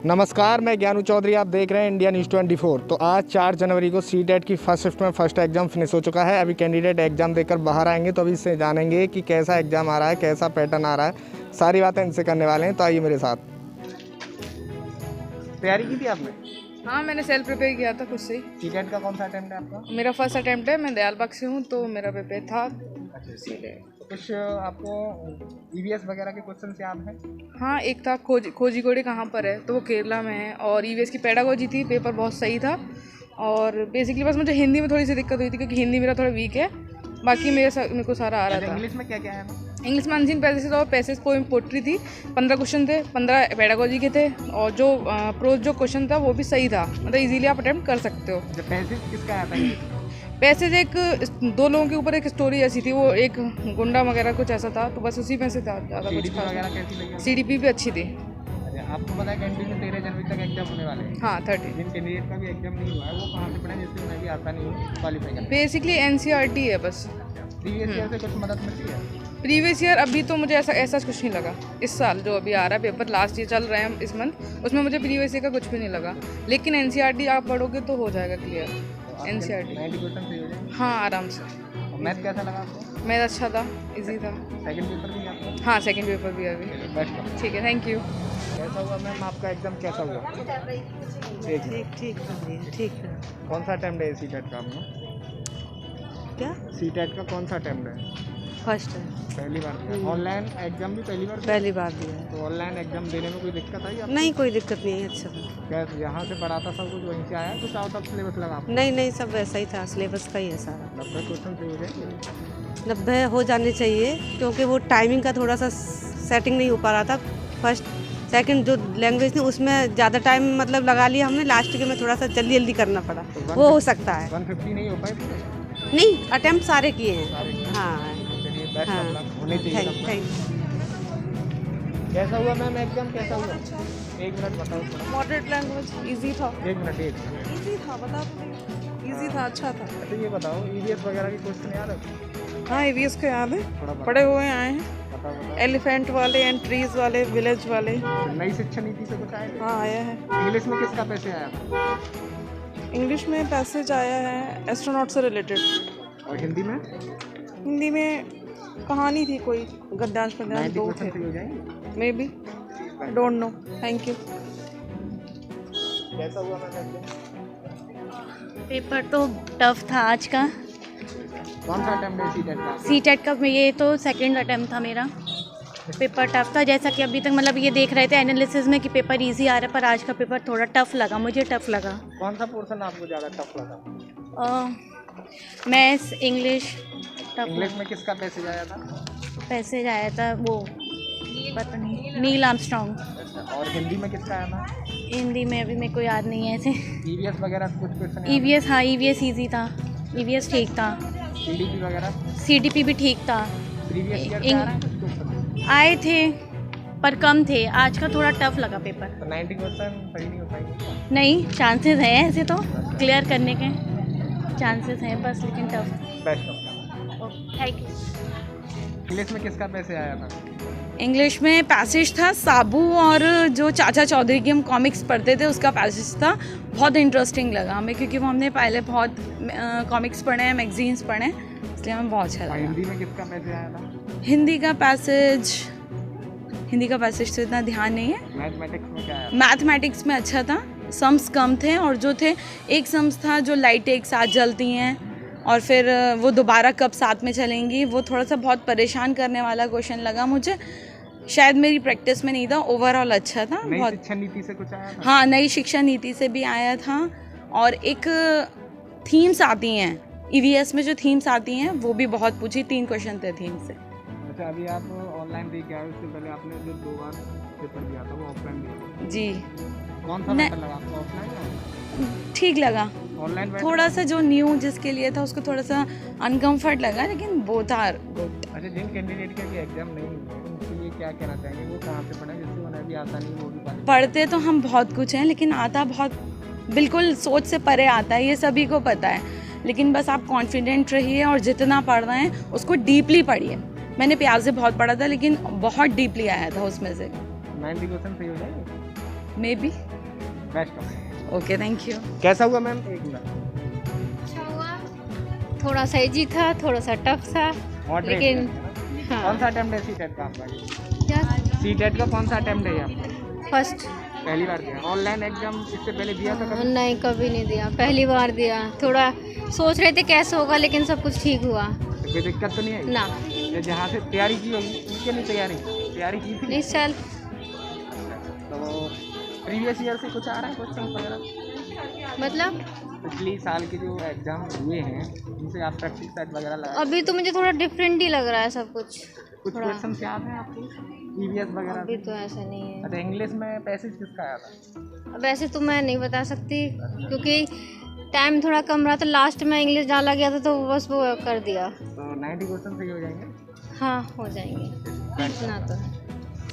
नमस्कार, मैं ज्ञानू चौधरी। आप देख रहे हैं इंडिया न्यूज़ 24। तो आज 4 जनवरी को सीटेट की फर्स्ट शिफ्ट में फर्स्ट एग्ज़ाम फिनिश हो चुका है। अभी कैंडिडेट एग्ज़ाम देकर बाहर आएंगे, तो अभी इससे जानेंगे कि कैसा एग्ज़ाम आ रहा है, कैसा पैटर्न आ रहा है। सारी बातें इनसे करने वाले हैं, तो आइए मेरे साथ। तैयारी की थी आपने? हाँ, मैंने सेल्फ प्रिपेयर किया था खुद से ही। सीटेट का कौन सा अटैम्प्ट है आपका? मेरा फर्स्ट अटैम्प्ट है। मैं दयालबाग से हूँ, तो मेरा प्रिपेयर था सीटेट। कुछ आपको ईवीएस वगैरह के क्वेश्चन याद हैं? हाँ, एक था कोझिकोड कहाँ पर है, तो वो केरला में है। और ईवीएस की पेडागोजी थी, पेपर बहुत सही था। और बेसिकली बस मुझे हिंदी में थोड़ी सी दिक्कत हुई थी, क्योंकि हिंदी मेरा थोड़ा वीक है। बाकी मेरे को सारा आ रहा था। इंग्लिश में क्या क्या है? इंग्लिश में अनसीन पैसेज और पैसेज पोएम पोट्री थी। 15 क्वेश्चन थे, 15 पेडागोजी के थे। और जो प्रोज जो क्वेश्चन था वो भी सही था, मतलब इजीली आप अटेम्प्ट कर सकते हो। पैसेज किसका आया था? पैसेज एक 2 लोगों के ऊपर एक स्टोरी ऐसी थी, वो एक गुंडा वगैरह कुछ ऐसा था, तो बस उसी में से था। ज़्यादा कुछ खास। सीडीपी भी अच्छी थी। आपको पता है कैंटीन में 13 जनवरी तक एग्जाम होने वाले हैं? हाँ, 30। जिन कैंडिडेट का भी एग्जाम नहीं हुआ है वो कहाँ से पढ़ें, जिससे उन्हें भी आसानी हो क्वालिफाई करना? बेसिकली एनसीईआरटी है बस। प्रीवियस ईयर से कुछ मदद मिलती है? प्रीवियस ईयर अभी तो मुझे ऐसा कुछ नहीं लगा। इस साल जो अभी आ रहा है पेपर, लास्ट ईयर चल रहे हैं इस मंथ, उसमें मुझे प्रीवियस ईयर का कुछ भी नहीं लगा। लेकिन एनसीईआरटी आप पढ़ोगे तो हो जाएगा क्लियर। एनसीईआरटी 90 क्वेश्चन सही हो जाएंगे? हाँ, आराम से। मैथ कैसा लगा आपको? मैथ अच्छा था, इजी था। सेकंड पेपर भी आपका? हाँ, सेकंड पेपर भी अभी। बेस्ट। ठीक है, थैंक यू। कैसा हुआ मैम आपका एग्जाम, कैसा हुआ? ठीक है। कौन सा अटेम्प्ट है सीटेट का आपका? क्या? सीटेट का कौन सा अटेम्प्ट है? फर्स्ट है। पहली बार है? ऑनलाइन एग्जाम भी पहली बार? पहली बार दिया है। तो ऑनलाइन एग्जाम देने में कोई दिक्कत आई आपको? नहीं, कोई दिक्कत नहीं है। अच्छा था। क्या यहाँ से पढ़ा था सब कुछ वहीं से आया, कुछ आउट ऑफ सिलेबस लगा आपको? नहीं, सब वैसा ही था, सिलेबस का ही है सारा। 90 क्वेश्चन सही हो जाएंगे? 90 हो जाने चाहिए, क्योंकि वो टाइमिंग का थोड़ा सा सेटिंग नहीं हो पा रहा था। फर्स्ट सेकंड जो लैंग्वेज थी उसमें ज़्यादा टाइम मतलब लगा लिया हमने, लास्ट के में थोड़ा सा जल्दी करना पड़ा। तो वो हो सकता है। 150 नहीं हो पाए पूरे? नहीं, अटेम्प्ट सारे किए हैं। हाँ, हाँ, होने चाहिए। थैंक। कैसा हुआ मैम एग्जाम, कैसा हुआ? एक मिनट बताओ थोड़ा। मॉडरेट लैंग्वेज इजी था। एक मिनट। इजी था, बता तो इजी था, अच्छा था। अच्छा ये बताओ, ईवीएस वगैरह के क्वेश्चन याद है? हाँ, ईवीएस के याद है, थोड़ा पढ़े हुए आए हैं। बताओ। एलिफेंट वाले एंड ट्रीज वाले, विलेज वाले। नई शिक्षा नीति से कुछ आए? हाँ, आया है। इंग्लिश में किसका पैसे आया था? इंग्लिश में पैसेज आया है एस्ट्रोनॉट से रिलेटेड। और हिंदी में? हिंदी में कहानी थी कोई, गद्यांश पद्यांश 2 थे सही हो जाएंगे? May be, don't know. Thank you. कैसा हुआ मैम? पेपर तो टफ था आज का। कौन सा अटेम्प्ट है सीटेट का? सीटेट का ये तो सेकंड अटेम्प्ट था मेरा। पेपर टफ था, जैसा कि अभी तक मतलब ये देख रहे थे एनालिसिस में कि पेपर इजी आ रहा है, पर आज का पेपर थोड़ा टफ लगा, मुझे टफ लगा। कौन सा पोर्शन आपको ज़्यादा टफ लगा? Maths, English tough. इंग्लिश में किसका पैसेज आया था? पैसेज आया था वो पता नहीं, नील आर्मस्ट्रॉन्ग। अच्छा, और हिंदी में किसका आया था? हिंदी में अभी मेरे को याद नहीं है ऐसे। ईवीएस वगैरह कुछ क्वेश्चन? ईवीएस, हाँ ईवीएस ईजी था, ईवीएस ठीक था। सीडीपी वगैरह? सीडीपी भी ठीक था। प्रीवियस ईयर से आ रहा है कुछ क्वेश्चन? आए थे पर कम थे, आज का थोड़ा टफ लगा पेपर। तो 90 क्वेश्चन सही नहीं हो पाएंगे? नहीं, चांसेस हैं ऐसे तो क्लियर करने के चांसेस हैं बस, लेकिन tough. Best of. Thank you. English में किसका पैसे आया था? इंग्लिश में पैसेज था साबू और जो चाचा चौधरी की हम कॉमिक्स पढ़ते थे उसका पैसेज था। बहुत इंटरेस्टिंग लगा हमें, क्योंकि वो हमने पहले बहुत कॉमिक्स पढ़े हैं, मैगजीन्स पढ़े हैं, इसलिए हमें बहुत अच्छा लगा। हिंदी में किसका पैसे आया था? हिंदी का पैसेज तो इतना ध्यान नहीं है। मैथमेटिक्स में क्या आया? मैथमेटिक्स में अच्छा था, सम्स कम थे, और जो थे एक सम्स था जो लाइटें एक साथ जलती हैं और फिर वो दोबारा कब साथ में चलेंगी, वो थोड़ा सा बहुत परेशान करने वाला क्वेश्चन लगा मुझे। शायद मेरी प्रैक्टिस में नहीं था, ओवरऑल अच्छा था। नई बहुत शिक्षा नीति से कुछ आया था? हाँ, नई शिक्षा नीति से भी आया था। और एक थीम्स आती हैं ईवीएस में, जो थीम्स आती हैं वो भी बहुत पूछी, 3 क्वेश्चन थे थीम से। अच्छा, अभी आप ऑनलाइन दे के आए, उससे पहले आपने जो 2 बार पेपर दिया था वो ऑफलाइन दिया? जी, कौन सा बेटर लगा आपको, ऑफलाइन? ठीक लगा। ऑनलाइन थोड़ा सा जो न्यू जिसके लिए था उसको थोड़ा सा अनकम्फर्ट लगा, लेकिन बोथ आर गुड। अच्छा, जिन कैंडिडेट के भी एग्जाम नहीं हुए उनके लिए क्या कहना चाहेंगे, वो कहाँ से पढ़ें जिससे उन्हें भी आसानी हो? भी पढ़ते तो हम बहुत कुछ हैं, लेकिन आता बहुत बिल्कुल सोच से परे आता है, ये सभी को पता है। लेकिन बस आप कॉन्फिडेंट रहिए और जितना पढ़ रहे हैं उसको डीपली पढ़िए। मैंने प्यार से बहुत पढ़ा था, लेकिन बहुत डीपली आया था उसमें से। 90 क्वेश्चन सही हो जाएंगे? May be. Best. Okay, thank you. कैसा हुआ मैम? एक मिनट। अच्छा हुआ, थोड़ा सा इजी था, थोड़ा सा टफ था, Moderate लेकिन है। हाँ। कौन सा अटेम्प्ट है सीटेट का आपका? क्या सीटेट का कौन सा अटेम्प्ट है आपका? फर्स्ट? पहली बार दिया? ऑनलाइन एग्जाम इससे पहले दिया था कभी? नहीं, कभी नहीं दिया, पहली बार दिया। थोड़ा सोच रहे थे कैसे होगा, लेकिन सब कुछ ठीक हुआ तो कोई दिक्कत तो नहीं आई? ना। ये जहाँ से तैयारी की होगी उसके लिए तैयारी की थी? इस साल तो प्रीवियस ईयर से कुछ आ रहा है क्वेश्चन वगैरह? मतलब पिछली साल के जो एग्जाम हुए हैं उनसे आप प्रैक्टिस सेट वगैरह लगा? अभी तो मुझे थोड़ा डिफरेंट ही लग रहा है सब कुछ। कुछ थोड़ा क्वेश्चन याद हैं आपको प्रीवियस वगैरह अभी से? तो ऐसा नहीं है। अच्छा, इंग्लिश में पैसेज किसका आया था? अब ऐसे तो मैं नहीं बता सकती, क्योंकि टाइम थोड़ा कम रहा था, लास्ट में इंग्लिश डाला गया था तो बस वो कर दिया। तो 90 क्वेश्चन सही हो जाएंगे? हाँ, हो जाएंगे इतना तो।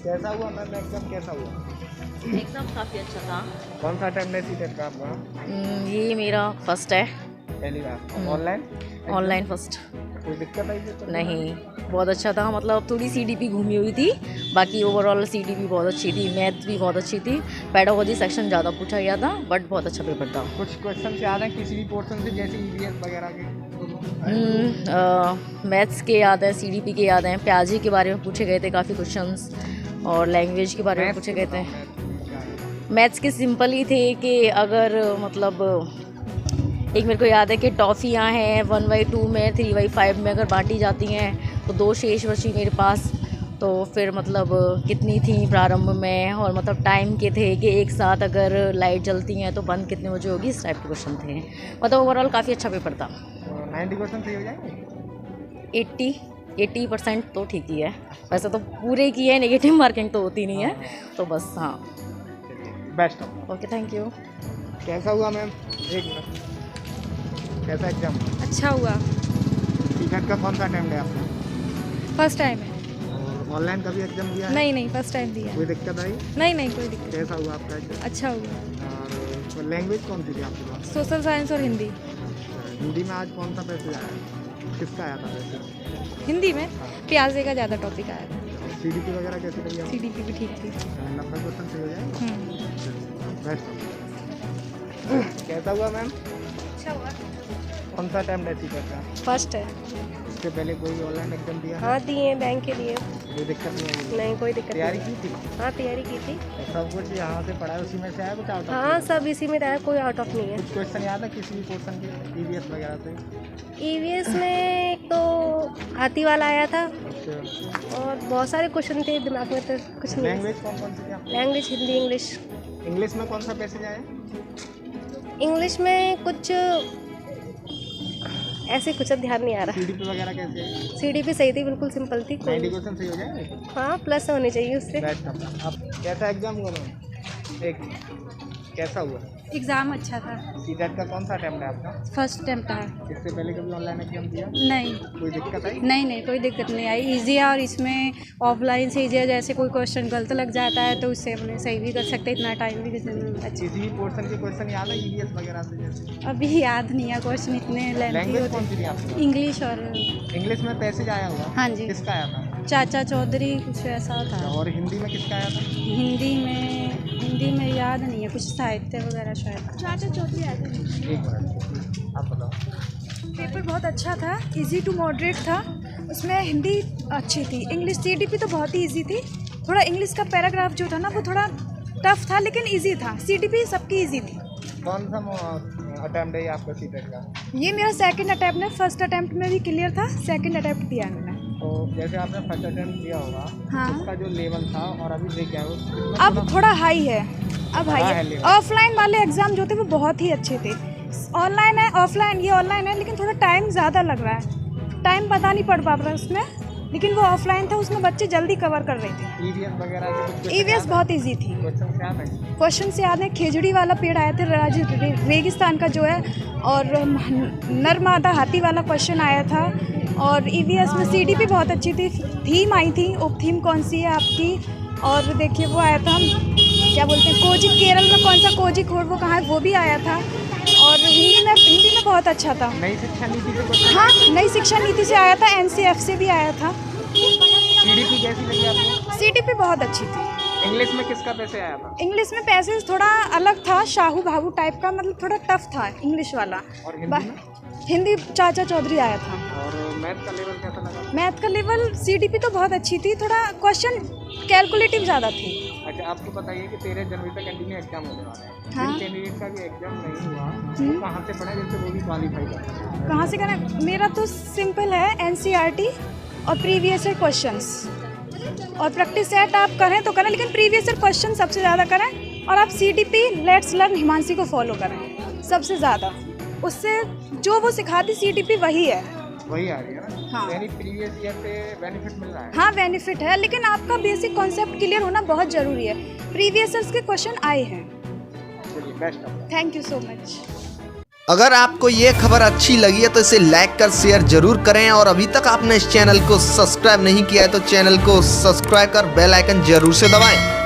कैसा हुआ मैम एग्जाम? कैसा हुआ? एकदम काफ़ी अच्छा था। कौन सा अटेम्प्ट है सीटेट का आपका? ये मेरा फर्स्ट है, पहली बार ऑनलाइन? Online first. कोई दिक्कत आई तो नहीं, बहुत अच्छा था। मतलब थोड़ी CDP घूमी हुई थी, बाकी ओवरऑल CDP बहुत अच्छी थी, मैथ भी बहुत अच्छी थी, पेडागोजी सेक्शन ज़्यादा पूछा गया था, बट बहुत अच्छा पेपर था। कुछ क्वेश्चन याद हैं किसी भी पोर्शन से, जैसे EVS वगैरह के? मैथ्स के याद हैं, CDP के याद हैं, प्याजी के बारे में पूछे गए थे काफ़ी क्वेश्चंस, और लैंग्वेज के बारे में पूछे गए थे। मैथ्स के सिंपल ही थे कि अगर मतलब एक मेरे को याद है कि टॉफ़ियाँ हैं 1/2 में 3/5 में अगर बांटी जाती हैं तो 2 शेष बची मेरे पास, तो फिर मतलब कितनी थी प्रारंभ में, और मतलब टाइम के थे कि एक साथ अगर लाइट जलती हैं तो बंद कितने बजे होगी, इस टाइप के क्वेश्चन थे। मतलब ओवरऑल काफ़ी अच्छा पेपर था। 90 क्वेश्चन सही हो जाएंगे? 80% तो ठीक ही है। वैसे तो पूरे की है, नेगेटिव मार्किंग तो होती नहीं है, तो बस हाँ। बेस्ट। Okay, thank you. कैसा हुआ मैम? एक मिनट। कैसा एग्जाम? अच्छा हुआ। सीटेट का कौन सा अटेम्प्ट है आपका? फर्स्ट टाइम है। और ऑनलाइन का भी एग्जाम दिया है? नहीं, फर्स्ट टाइम दिया है। कोई दिक्कत आई? नहीं, कोई दिक्कत। कैसा हुआ आपका एग्जाम? अच्छा हुआ। और लैंग्वेज कौन सी थी आपके पास? सोशल साइंस और हिंदी। हिंदी में आज कौन सा पैसेज आया? किसका आया था पैसेज? हिंदी में प्याजे का ज़्यादा टॉपिक आया था। CDP वगैरह कैसी लगी आपको? CDP भी ठीक थी। 90 क्वेश्चन सही हो जाएंगे? बेस्ट। कैसा हुआ मैम? अच्छा हुआ। कौन सा अटेम्प्ट है सीटेट का? फर्स्ट है। इससे पहले कोई ऑनलाइन एग्जाम दिया है? हाँ, दिए बैंक के लिए। कोई दिक्कत नहीं आई? नहीं, कोई दिक्कत तैयारी नहीं। की थी? हाँ, तैयारी की थी। तो सब कुछ यहाँ से पढ़ा है उसी में से आया कुछ आउट? हाँ, सब इसी में रहा, कोई आउट ऑफ नहीं है। कुछ क्वेश्चन याद है किसी भी पोर्शन के EVS वगैरह से? EVS में एक तो हाथी वाला आया था, अच्छा। और बहुत सारे क्वेश्चन थे दिमाग में, तो कुछ नहीं। लैंग्वेज कौन कौन सी थी आपकी? Language Hindi, English. इंग्लिश में कौन सा पैसेज आया? इंग्लिश में कुछ ऐसे कुछ ध्यान नहीं आ रहा। CDP वगैरह कैसे है? CDP सही थी, बिल्कुल सिंपल थी। 90 क्वेश्चन सही हो जाएंगे? हाँ, प्लस होनी चाहिए उससे। बेस्ट। अब कैसा एग्जाम हुआ मैम? एक कैसा हुआ? एग्ज़ाम अच्छा था। सीटेट का कौन सा अटेम्प्ट है आपका? फर्स्ट अटेम्प्ट था। इससे पहले कभी ऑनलाइन एग्जाम दिया? नहीं, कोई दिक्कत आई? नहीं, कोई दिक्कत नहीं आई। इजी है, और इसमें ऑफलाइन से इजी है, जैसे कोई क्वेश्चन गलत लग जाता है तो उससे अपने सही भी कर सकते, इतना टाइम भी अच्छा। किसी भी पोर्शन के क्वेश्चन याद है EVS वगैरह से जैसे? अभी याद नहीं है, क्वेश्चन इतने लेंथी लैंग्वेज कौन होते। सी थी आपकी? इंग्लिश। और इंग्लिश में पैसेज आया हुआ? हाँ जी। किसका आया था? चाचा चौधरी कुछ ऐसा था। और हिंदी में किसका आया था? हिंदी में याद नहीं है, कुछ साहित्य वगैरह शायद। चाचा चौधरी आया था। एक मिनट आप बताओ। पेपर बहुत अच्छा था, इजी टू मॉडरेट था। उसमें हिंदी अच्छी थी। इंग्लिश CDP तो बहुत ही इजी थी। थोड़ा इंग्लिश का पैराग्राफ जो था ना वो थोड़ा टफ था, लेकिन इजी था। CDP सबकी इजी थी। कौन सा अटेम्प्ट है ये आपका सीटेट का? ये मेरा सेकंड अटैम्प्ट है। फर्स्ट अटैम्प्ट में भी क्लियर था, सेकंड अटैम्प्ट दिया है मैंने। तो जैसे आपने फर्स्ट अटेम्प्ट दिया होगा, हाँ। उसका जो लेवल था और अभी देख गया हो अब थोड़ा हाई है। अब हाई है है। level। ऑफलाइन वाले एग्ज़ाम जो थे वो बहुत ही अच्छे थे। ऑनलाइन है, ऑफलाइन, ये ऑनलाइन है, लेकिन थोड़ा टाइम ज़्यादा लग रहा है। टाइम पता नहीं पड़ पा रहा उसमें, लेकिन वो ऑफलाइन था, उसमें बच्चे जल्दी कवर कर रहे थे। EVS वगैरह के कुछ EVS बहुत इजी थी। क्वेश्चन से याद है? क्वेश्चन से याद है, खेजड़ी वाला पेड़ आया था रेगिस्तान का जो है, और नरमादा हाथी वाला क्वेश्चन आया था। और EVS में CDP बहुत अच्छी थी। थीम आई थी, उप थीम कौन सी है आपकी? और देखिए वो आया था, क्या बोलते हैं, कोजिक, केरल में कौन सा कोजिक वो कहाँ है, वो भी आया था। और हिंदी में बहुत अच्छा था। नई शिक्षा नीति से क्वेश्चन? हाँ, नई शिक्षा नीति से आया था, NCF से भी आया था। CDP कैसी लगी आपको? CDP बहुत अच्छी थी। इंग्लिश में किसका पैसे आया था? इंग्लिश में पैसेज थोड़ा अलग था, शाहू भाबू टाइप का, मतलब थोड़ा टफ था इंग्लिश वाला। और हिंदी में? हिंदी चाचा चौधरी आया था। और मैथ का लेवल कैसा लगा? मैथ का लेवल सीडीपी तो बहुत अच्छी थी, थोड़ा क्वेश्चन कैलकुलेटिव ज़्यादा थी। अच्छा, आपको बताइए कि 13 जनवरी तक एनडी में एग्जाम होने वाला है। हाँ। कैंडिडेट का भी एग्जाम नहीं हुआ, तो कहाँ से पढ़ा जिससे वो भी क्वालिफाई कर सकते हैं? कहाँ से करें? मेरा तो सिंपल है, एनसीईआरटी और प्रीवियस ईयर क्वेश्चंस, और प्रैक्टिस सेट आप करें तो करें, लेकिन प्रीवियस ईयर क्वेश्चन सबसे ज़्यादा करें। और आप सीडीपी लेट्स लर्न हिमांशी को फॉलो करें सबसे ज़्यादा, उससे जो वो सिखाती सीडीपी वही है, वही आ रही है ना? हाँ। यानी प्रीवियस ईयर से बेनिफिट मिल रहा है? हाँ बेनिफिट है, लेकिन आपका बेसिक कॉन्सेप्ट क्लियर होना बहुत ज़रूरी है। प्रीवियस ईयर्स के क्वेश्चन आए हैं। चलिए, best of luck. Thank you so much. अगर आपको ये खबर अच्छी लगी है तो इसे लाइक कर शेयर जरूर करें, और अभी तक आपने इस चैनल को सब्सक्राइब नहीं किया है तो चैनल को सब्सक्राइब कर बेल आइकन जरूर से दबाएं।